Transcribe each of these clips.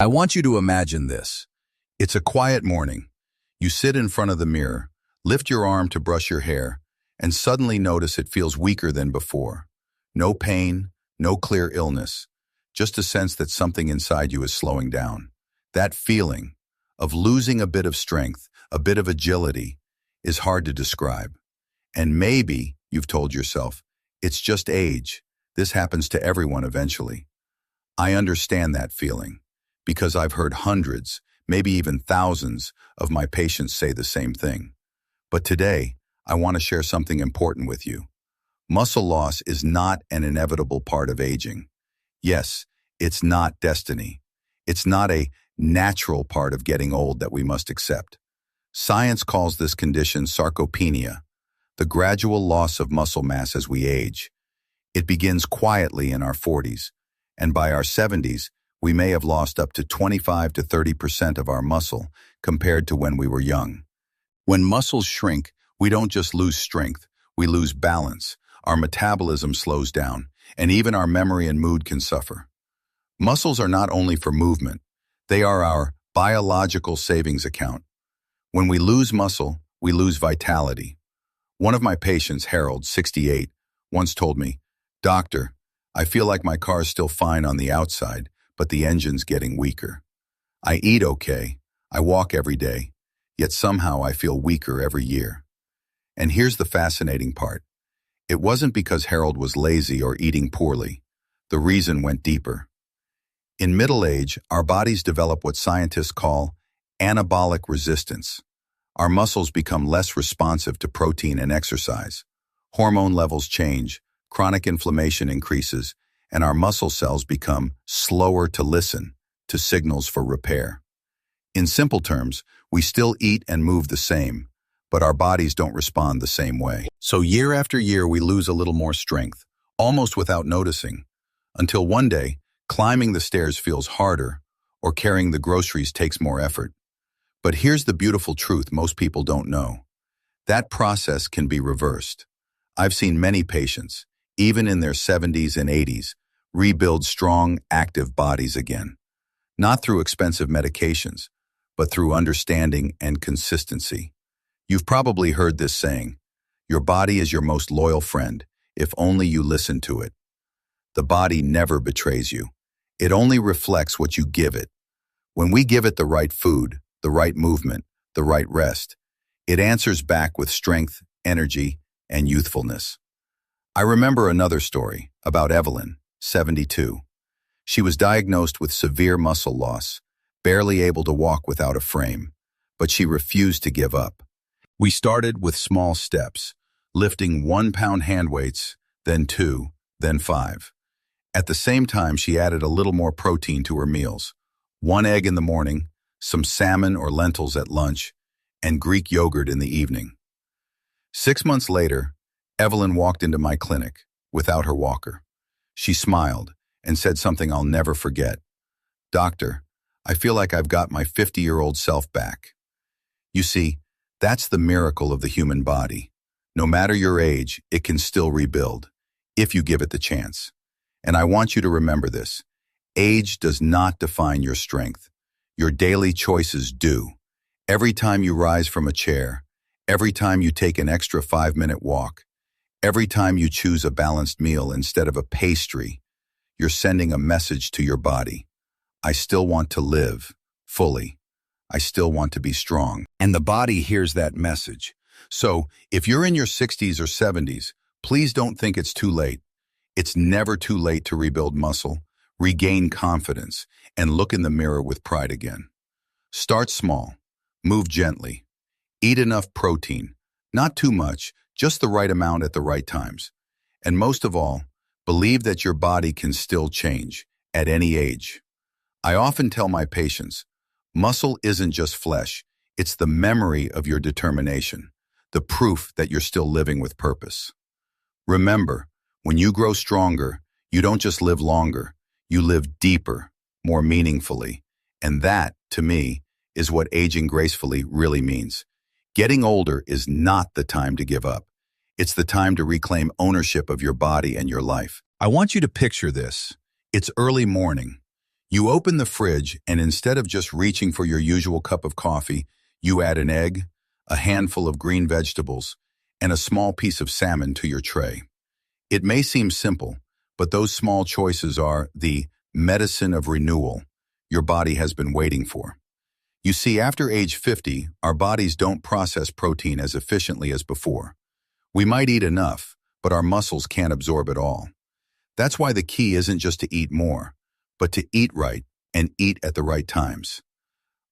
I want you to imagine this. It's a quiet morning. You sit in front of the mirror, lift your arm to brush your hair, and suddenly notice it feels weaker than before. No pain, no clear illness, just a sense that something inside you is slowing down. That feeling of losing a bit of strength, a bit of agility, is hard to describe. And maybe you've told yourself, it's just age. This happens to everyone eventually. I understand that feeling because I've heard hundreds, maybe even thousands of my patients say the same thing. But today, I want to share something important with you. Muscle loss is not an inevitable part of aging. Yes, it's not destiny. It's not a natural part of getting old that we must accept. Science calls this condition sarcopenia, the gradual loss of muscle mass as we age. It begins quietly in our 40s, and by our 70s, we may have lost up to 25 to 30% of our muscle compared to when we were young. When muscles shrink, we don't just lose strength, we lose balance. Our metabolism slows down, and even our memory and mood can suffer. Muscles are not only for movement, they are our biological savings account. When we lose muscle, we lose vitality. One of my patients, Harold, 68, once told me, "Doctor, I feel like my car's still fine on the outside, but the engine's getting weaker. I eat okay, I walk every day, yet somehow I feel weaker every year." And here's the fascinating part. It wasn't because Harold was lazy or eating poorly. The reason went deeper. In middle age, our bodies develop what scientists call anabolic resistance. Our muscles become less responsive to protein and exercise. Hormone levels change, chronic inflammation increases, and our muscle cells become slower to listen to signals for repair. In simple terms, we still eat and move the same, but our bodies don't respond the same way. So year after year, we lose a little more strength, almost without noticing, until one day, climbing the stairs feels harder, or carrying the groceries takes more effort. But here's the beautiful truth most people don't know. That process can be reversed. I've seen many patients, even in their 70s and 80s, rebuild strong, active bodies again. Not through expensive medications, but through understanding and consistency. You've probably heard this saying, your body is your most loyal friend, if only you listen to it. The body never betrays you. It only reflects what you give it. When we give it the right food, the right movement, the right rest, it answers back with strength, energy, and youthfulness. I remember another story about Evelyn, 72. She was diagnosed with severe muscle loss, barely able to walk without a frame, but she refused to give up. We started with small steps, lifting 1-pound hand weights, then 2, then 5. At the same time, she added a little more protein to her meals. 1 egg in the morning, some salmon or lentils at lunch, and Greek yogurt in the evening. 6 months later, Evelyn walked into my clinic without her walker. She smiled and said something I'll never forget. "Doctor, I feel like I've got my 50-year-old self back." You see, that's the miracle of the human body. No matter your age, it can still rebuild, if you give it the chance. And I want you to remember this. Age does not define your strength. Your daily choices do. Every time you rise from a chair, every time you take an extra 5-minute walk, every time you choose a balanced meal instead of a pastry, you're sending a message to your body. I still want to live fully. I still want to be strong. And the body hears that message. So if you're in your 60s or 70s, please don't think it's too late. It's never too late to rebuild muscle, regain confidence, and look in the mirror with pride again. Start small. Move gently. Eat enough protein. Not too much, just the right amount at the right times. And most of all, believe that your body can still change at any age. I often tell my patients, muscle isn't just flesh, it's the memory of your determination, the proof that you're still living with purpose. Remember, when you grow stronger, you don't just live longer, you live deeper, more meaningfully. And that, to me, is what aging gracefully really means. Getting older is not the time to give up. It's the time to reclaim ownership of your body and your life. I want you to picture this. It's early morning. You open the fridge, and instead of just reaching for your usual cup of coffee, you add an egg, a handful of green vegetables, and a small piece of salmon to your tray. It may seem simple, but those small choices are the medicine of renewal your body has been waiting for. You see, after age 50, our bodies don't process protein as efficiently as before. We might eat enough, but our muscles can't absorb it all. That's why the key isn't just to eat more, but to eat right and eat at the right times.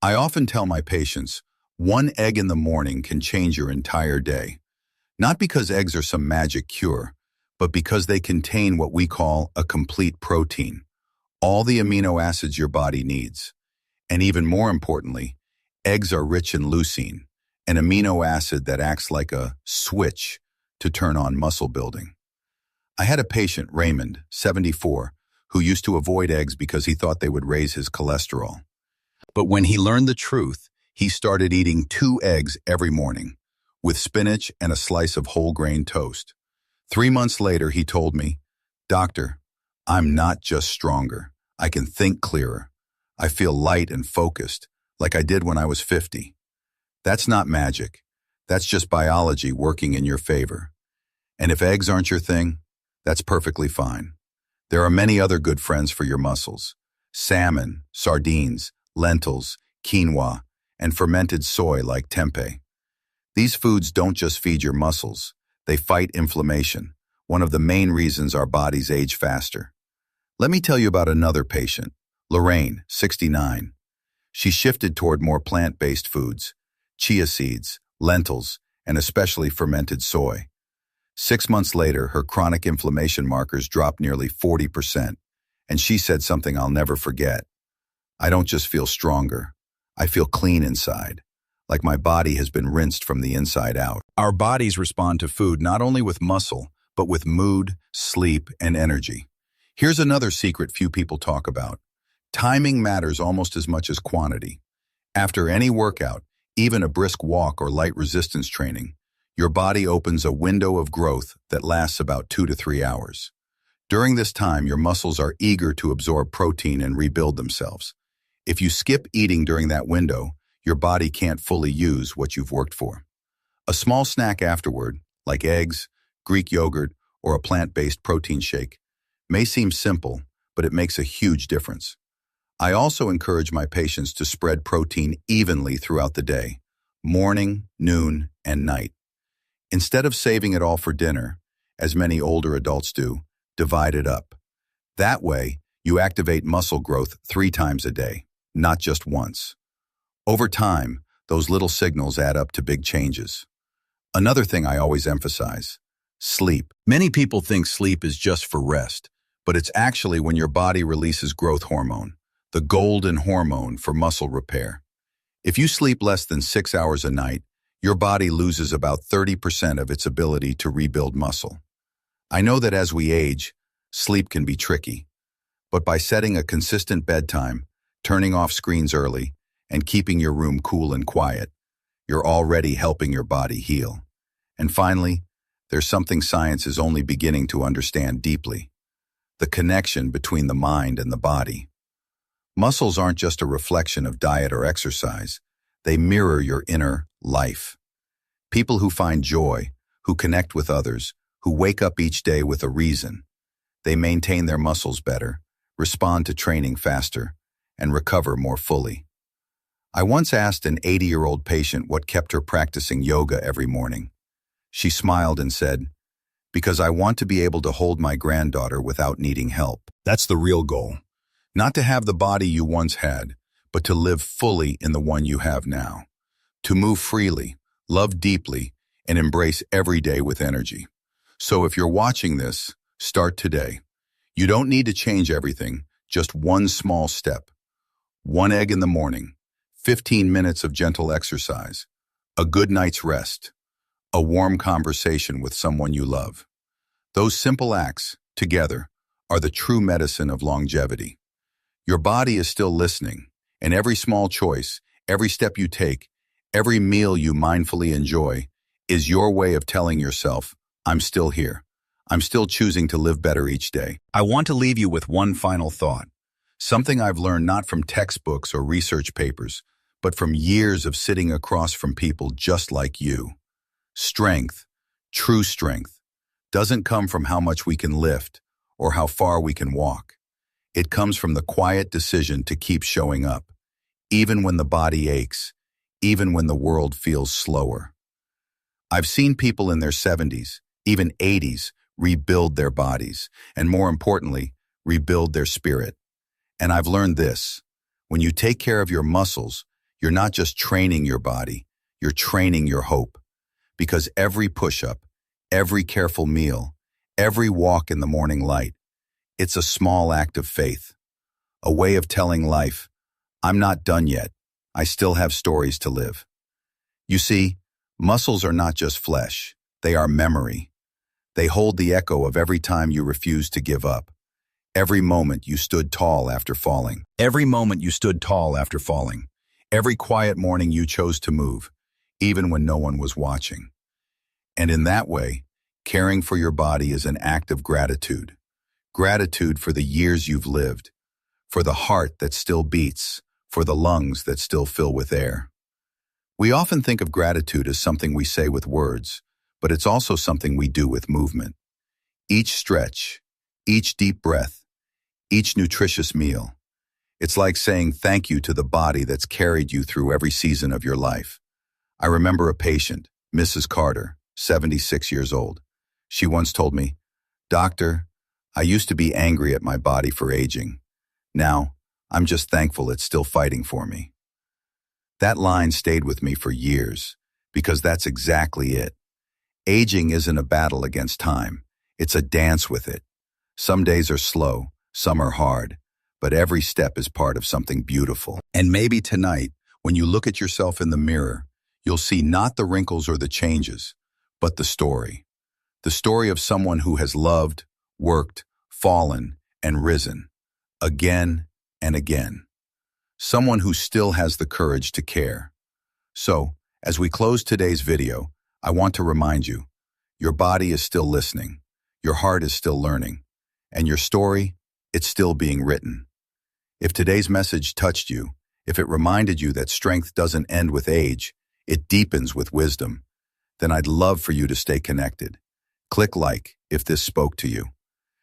I often tell my patients, one egg in the morning can change your entire day. Not because eggs are some magic cure, but because they contain what we call a complete protein, all the amino acids your body needs. And even more importantly, eggs are rich in leucine, an amino acid that acts like a switch to turn on muscle building. I had a patient, Raymond, 74, who used to avoid eggs because he thought they would raise his cholesterol. But when he learned the truth, he started eating 2 eggs every morning, with spinach and a slice of whole grain toast. 3 months later, he told me, "Doctor, I'm not just stronger. I can think clearer. I feel light and focused, like I did when I was 50. That's not magic. That's just biology working in your favor. And if eggs aren't your thing, that's perfectly fine. There are many other good friends for your muscles: salmon, sardines, lentils, quinoa, and fermented soy like tempeh. These foods don't just feed your muscles, they fight inflammation, one of the main reasons our bodies age faster. Let me tell you about another patient, Lorraine, 69. She shifted toward more plant-based foods, chia seeds, lentils, and especially fermented soy. 6 months later, her chronic inflammation markers dropped nearly 40%, and she said something I'll never forget. "I don't just feel stronger, I feel clean inside, like my body has been rinsed from the inside out." Our bodies respond to food not only with muscle, but with mood, sleep, and energy. Here's another secret few people talk about. Timing matters almost as much as quantity. After any workout, even a brisk walk or light resistance training, your body opens a window of growth that lasts about 2 to 3 hours. During this time, your muscles are eager to absorb protein and rebuild themselves. If you skip eating during that window, your body can't fully use what you've worked for. A small snack afterward, like eggs, Greek yogurt, or a plant-based protein shake, may seem simple, but it makes a huge difference. I also encourage my patients to spread protein evenly throughout the day, morning, noon, and night. Instead of saving it all for dinner, as many older adults do, divide it up. That way, you activate muscle growth 3 times a day, not just once. Over time, those little signals add up to big changes. Another thing I always emphasize: sleep. Many people think sleep is just for rest, but it's actually when your body releases growth hormone, the golden hormone for muscle repair. If you sleep less than 6 hours a night, your body loses about 30% of its ability to rebuild muscle. I know that as we age, sleep can be tricky, but by setting a consistent bedtime, turning off screens early, and keeping your room cool and quiet, you're already helping your body heal. And finally, there's something science is only beginning to understand deeply: the connection between the mind and the body. Muscles aren't just a reflection of diet or exercise. They mirror your inner life. People who find joy, who connect with others, who wake up each day with a reason, they maintain their muscles better, respond to training faster, and recover more fully. I once asked an 80-year-old patient what kept her practicing yoga every morning. She smiled and said, "Because I want to be able to hold my granddaughter without needing help." That's the real goal. Not to have the body you once had, but to live fully in the one you have now. To move freely, love deeply, and embrace every day with energy. So if you're watching this, start today. You don't need to change everything, just one small step. 1 egg in the morning, 15 minutes of gentle exercise, a good night's rest, a warm conversation with someone you love. Those simple acts, together, are the true medicine of longevity. Your body is still listening, and every small choice, every step you take, every meal you mindfully enjoy is your way of telling yourself, "I'm still here. I'm still choosing to live better each day." I want to leave you with one final thought. Something I've learned not from textbooks or research papers, but from years of sitting across from people just like you. Strength, true strength, doesn't come from how much we can lift or how far we can walk. It comes from the quiet decision to keep showing up, even when the body aches, even when the world feels slower. I've seen people in their 70s, even 80s, rebuild their bodies, and more importantly, rebuild their spirit. And I've learned this: when you take care of your muscles, you're not just training your body, you're training your hope. Because every push-up, every careful meal, every walk in the morning light, it's a small act of faith, a way of telling life, I'm not done yet, I still have stories to live. You see, muscles are not just flesh, they are memory. They hold the echo of every time you refused to give up. Every moment you stood tall after falling. Every moment you stood tall after falling. Every quiet morning you chose to move, even when no one was watching. And in that way, caring for your body is an act of gratitude. Gratitude for the years you've lived, for the heart that still beats, for the lungs that still fill with air. We often think of gratitude as something we say with words, but it's also something we do with movement. Each stretch, each deep breath, each nutritious meal. It's like saying thank you to the body that's carried you through every season of your life. I remember a patient, Mrs. Carter, 76 years old. She once told me, "Doctor, I used to be angry at my body for aging. Now, I'm just thankful it's still fighting for me." That line stayed with me for years, because that's exactly it. Aging isn't a battle against time, it's a dance with it. Some days are slow, some are hard, but every step is part of something beautiful. And maybe tonight, when you look at yourself in the mirror, you'll see not the wrinkles or the changes, but the story. The story of someone who has loved, worked, fallen, and risen, again and again. Someone who still has the courage to care. So, as we close today's video, I want to remind you, your body is still listening, your heart is still learning, and your story, it's still being written. If today's message touched you, if it reminded you that strength doesn't end with age, it deepens with wisdom, then I'd love for you to stay connected. Click like if this spoke to you.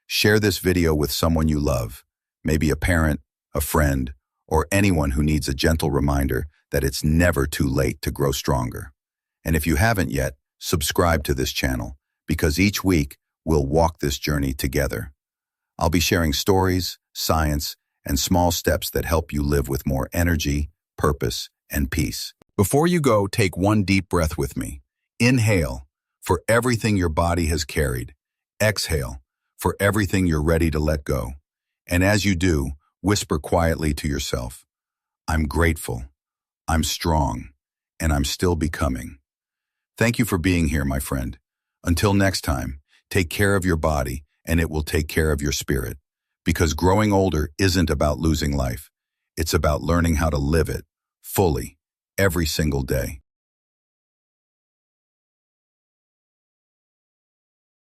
Share this video with someone you love, maybe a parent, a friend, or anyone who needs a gentle reminder that it's never too late to grow stronger. And if you haven't yet, subscribe to this channel, because each week we'll walk this journey together. I'll be sharing stories, science, and small steps that help you live with more energy, purpose, and peace. Before you go, take one deep breath with me. Inhale, for everything your body has carried. Exhale, for everything you're ready to let go. And as you do, whisper quietly to yourself, I'm grateful, I'm strong, and I'm still becoming. Thank you for being here, my friend. Until next time, take care of your body, and it will take care of your spirit. Because growing older isn't about losing life. It's about learning how to live it fully every single day.